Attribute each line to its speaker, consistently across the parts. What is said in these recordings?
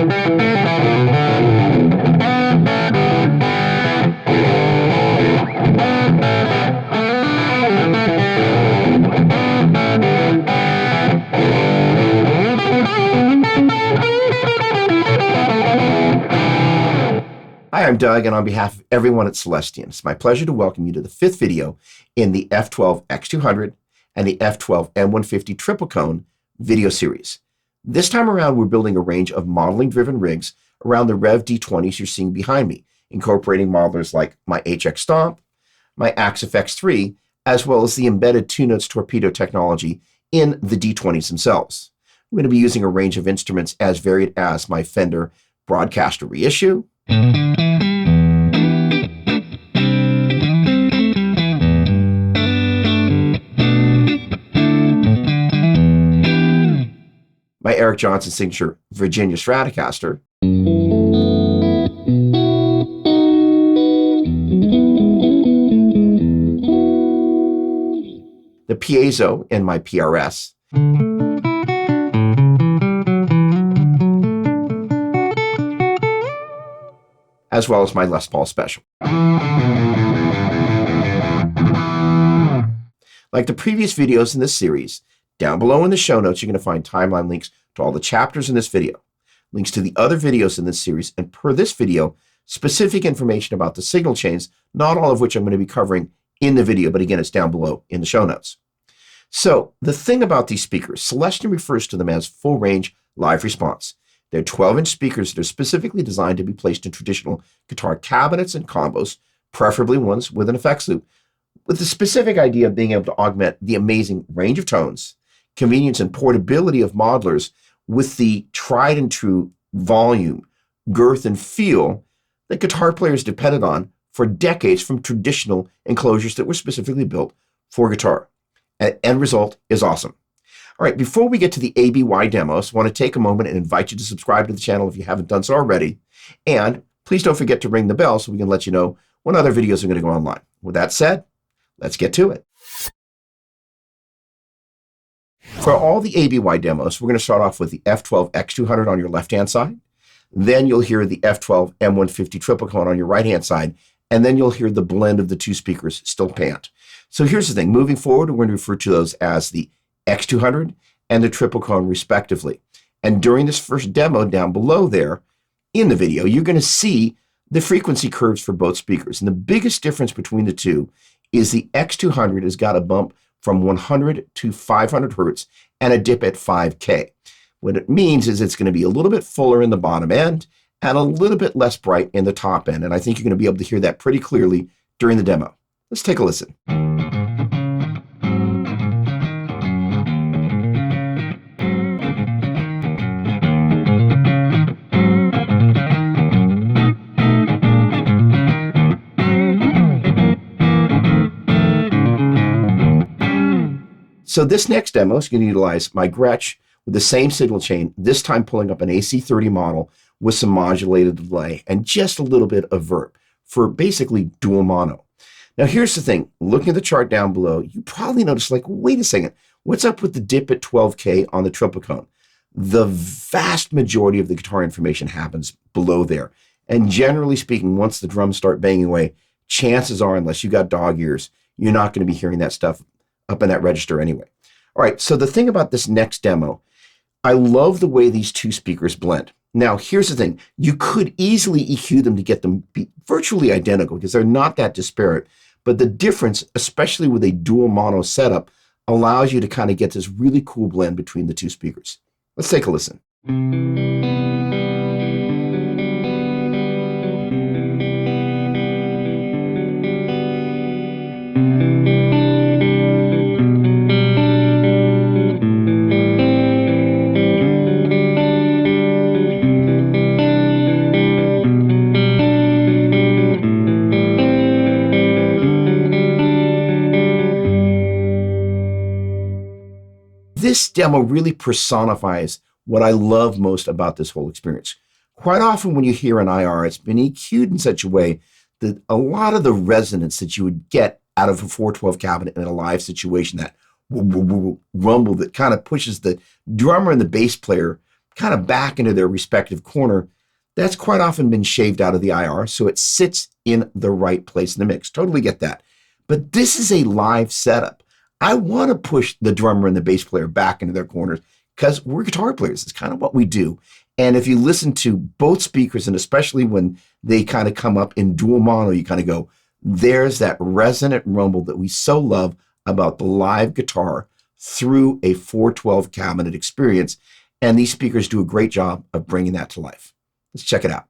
Speaker 1: Hi, I'm Doug, and on behalf of everyone at Celestion, it's my pleasure to welcome you to the fifth video in the F12-X200 and the F12M-150 triple cone video series. This time around, we're building a range of modeling-driven rigs around the REVV D20s you're seeing behind me, incorporating modelers like my HX Stomp, my X3, as well as the embedded Two-Notes Torpedo technology in the D20s themselves. I'm going to be using a range of instruments as varied as my Fender Broadcaster reissue, my Eric Johnson signature Virginia Stratocaster, the piezo in my PRS, as well as my Les Paul Special. Like the previous videos in this series, down below in the show notes, you're going to find timeline links to all the chapters in this video, links to the other videos in this series, and per this video, specific information about the signal chains, not all of which I'm going to be covering in the video, but again, it's down below in the show notes. So the thing about these speakers, Celestion refers to them as full range live response. They're 12-inch speakers that are specifically designed to be placed in traditional guitar cabinets and combos, preferably ones with an effects loop, with the specific idea of being able to augment the amazing range of tones, convenience and portability of modelers with the tried and true volume, girth, and feel that guitar players depended on for decades from traditional enclosures that were specifically built for guitar. And end result is awesome. All right, before we get to the ABY demos, I want to take a moment and invite you to subscribe to the channel if you haven't done so already. And please don't forget to ring the bell so we can let you know when other videos are going to go online. With that said, let's get to it. For all the ABY demos, we're going to start off with the F12-X200 on your left-hand side. Then you'll hear the F12M-150 triple cone on your right-hand side. And then you'll hear the blend of the two speakers still panned. So here's the thing. Moving forward, we're going to refer to those as the X200 and the triple cone respectively. And during this first demo down below there in the video, you're going to see the frequency curves for both speakers. And the biggest difference between the two is the X200 has got a bump from 100 to 500 hertz and a dip at 5K. What it means is it's going to be a little bit fuller in the bottom end and a little bit less bright in the top end. And I think you're going to be able to hear that pretty clearly during the demo. Let's take a listen. So this next demo is going to utilize my Gretsch with the same signal chain, this time pulling up an AC30 model with some modulated delay and just a little bit of verb for basically dual mono. Now here's the thing, looking at the chart down below, you probably notice like, wait a second, what's up with the dip at 12K on the triple cone? The vast majority of the guitar information happens below there. And generally speaking, once the drums start banging away, chances are, unless you got dog ears, you're not going to be hearing that stuff up in that register anyway. All right, so the thing about this next demo, I love the way these two speakers blend. Now, here's the thing. You could easily EQ them to get them virtually identical because they're not that disparate. But the difference, especially with a dual mono setup, allows you to kind of get this really cool blend between the two speakers. Let's take a listen. This demo really personifies what I love most about this whole experience. Quite often when you hear an IR, it's been EQ'd in such a way that a lot of the resonance that you would get out of a 412 cabinet in a live situation, that rumble that kind of pushes the drummer and the bass player kind of back into their respective corner, that's quite often been shaved out of the IR, so it sits in the right place in the mix. Totally get that. But this is a live setup. I want to push the drummer and the bass player back into their corners because we're guitar players. It's kind of what we do. And if you listen to both speakers, and especially when they kind of come up in dual mono, you kind of go, there's that resonant rumble that we so love about the live guitar through a 412 cabinet experience. And these speakers do a great job of bringing that to life. Let's check it out.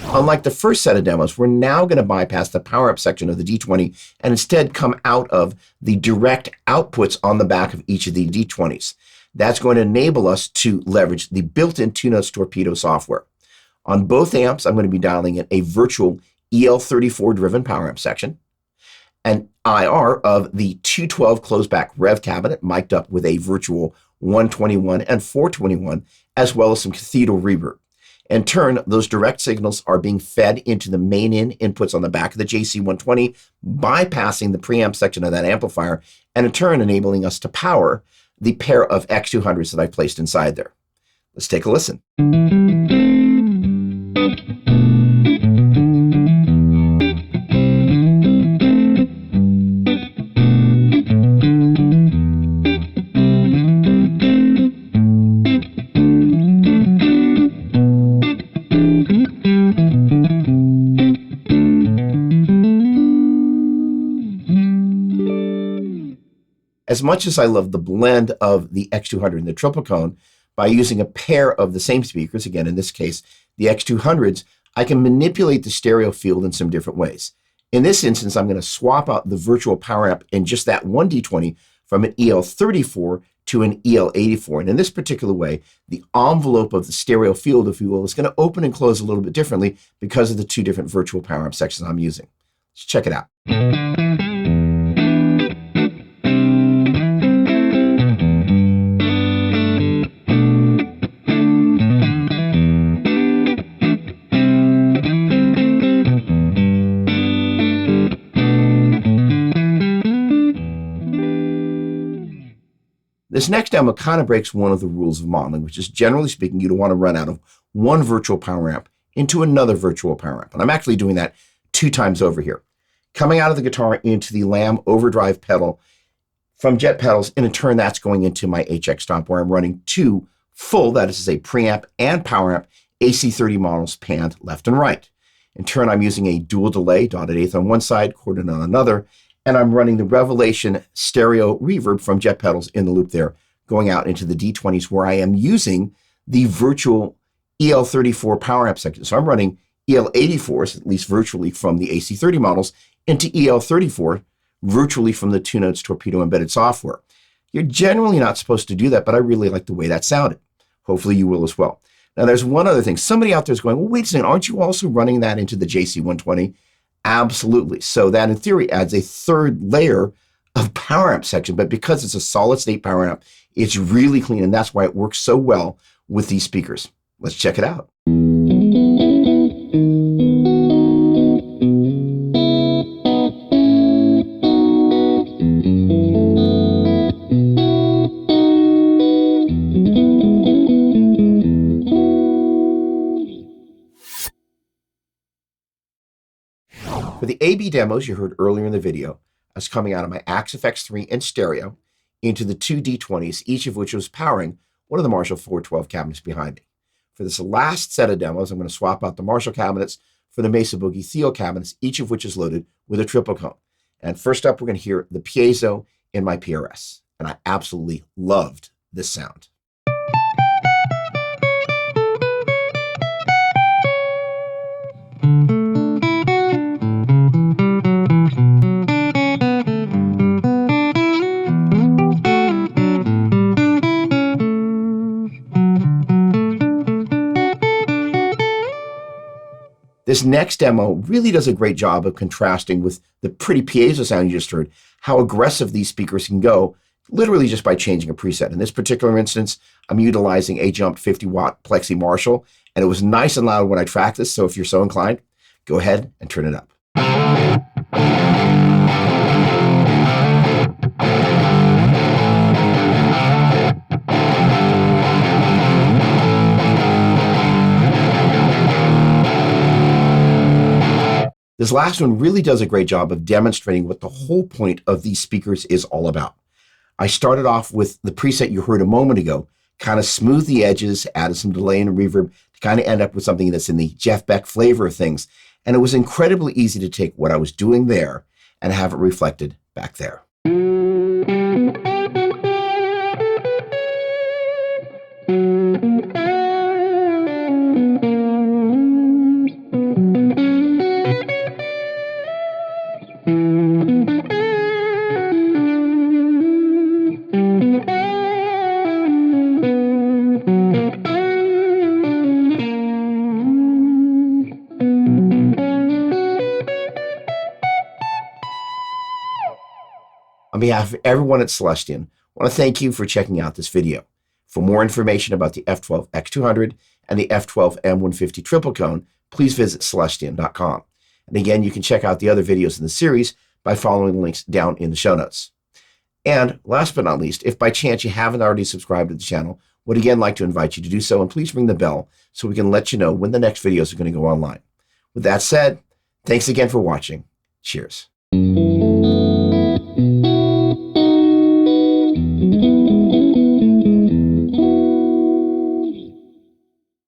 Speaker 1: Unlike the first set of demos, we're now going to bypass the power up section of the D20 and instead come out of the direct outputs on the back of each of the D20s. That's going to enable us to leverage the built-in Two-Notes Torpedo software. On both amps, I'm going to be dialing in a virtual EL34 driven power amp section, an IR of the 212 closeback rev cabinet mic'd up with a virtual 121 and 421, as well as some cathedral reverb. In turn, those direct signals are being fed into the main in inputs on the back of the JC120, bypassing the preamp section of that amplifier, and in turn enabling us to power the pair of X200s that I placed inside there. Let's take a listen. As much as I love the blend of the X200 and the triple cone, by using a pair of the same speakers, again, in this case, the X200s, I can manipulate the stereo field in some different ways. In this instance, I'm going to swap out the virtual power amp in just that one D20 from an EL34 to an EL84. And in this particular way, the envelope of the stereo field, if you will, is going to open and close a little bit differently because of the two different virtual power amp sections I'm using. Let's check it out. This next demo kind of breaks one of the rules of modeling, which is, generally speaking, you don't want to run out of one virtual power amp into another virtual power amp. And I'm actually doing that 2 times over here. Coming out of the guitar into the Lamb overdrive pedal from Jet Pedals, and in turn that's going into my HX Stomp, where I'm running 2 full, that is a preamp and power amp, AC30 models panned left and right. In turn, I'm using a dual delay, dotted eighth on one side, quartered on another, and I'm running the Revelation stereo reverb from Jet Pedals in the loop there, going out into the D20s, where I am using the virtual EL34 power amp section. So I'm running EL84s, at least virtually, from the AC30 models into EL34, virtually from the Two-Notes Torpedo embedded software. You're generally not supposed to do that, but I really like the way that sounded. Hopefully you will as well. Now there's one other thing. Somebody out there is going, well, wait a second, aren't you also running that into the JC120? Absolutely. So that in theory adds a third layer of power amp section, but because it's a solid state power amp, it's really clean, and that's why it works so well with these speakers. Let's check it out. For the AB demos you heard earlier in the video, I was coming out of my Axe FX3 in stereo into the 2 D20s, each of which was powering one of the Marshall 412 cabinets behind me. For this last set of demos, I'm going to swap out the Marshall cabinets for the MESA-BOOGIE Thiele cabinets, each of which is loaded with a triple cone. And first up, we're going to hear the piezo in my PRS. And I absolutely loved this sound. This next demo really does a great job of contrasting with the pretty piezo sound you just heard, how aggressive these speakers can go, literally just by changing a preset. In this particular instance, I'm utilizing a jumped 50-watt Plexi Marshall, and it was nice and loud when I tracked this, so if you're so inclined, go ahead and turn it up. This last one really does a great job of demonstrating what the whole point of these speakers is all about. I started off with the preset you heard a moment ago, kind of smoothed the edges, added some delay and reverb to kind of end up with something that's in the Jeff Beck flavor of things. And it was incredibly easy to take what I was doing there and have it reflected back there. On behalf of everyone at Celestion, I want to thank you for checking out this video. For more information about the F12-X200 and the F12M-150 triple cone, please visit Celestion.com. And again, you can check out the other videos in the series by following the links down in the show notes. And last but not least, if by chance you haven't already subscribed to the channel, would again like to invite you to do so, and please ring the bell so we can let you know when the next videos are going to go online. With that said, thanks again for watching. Cheers.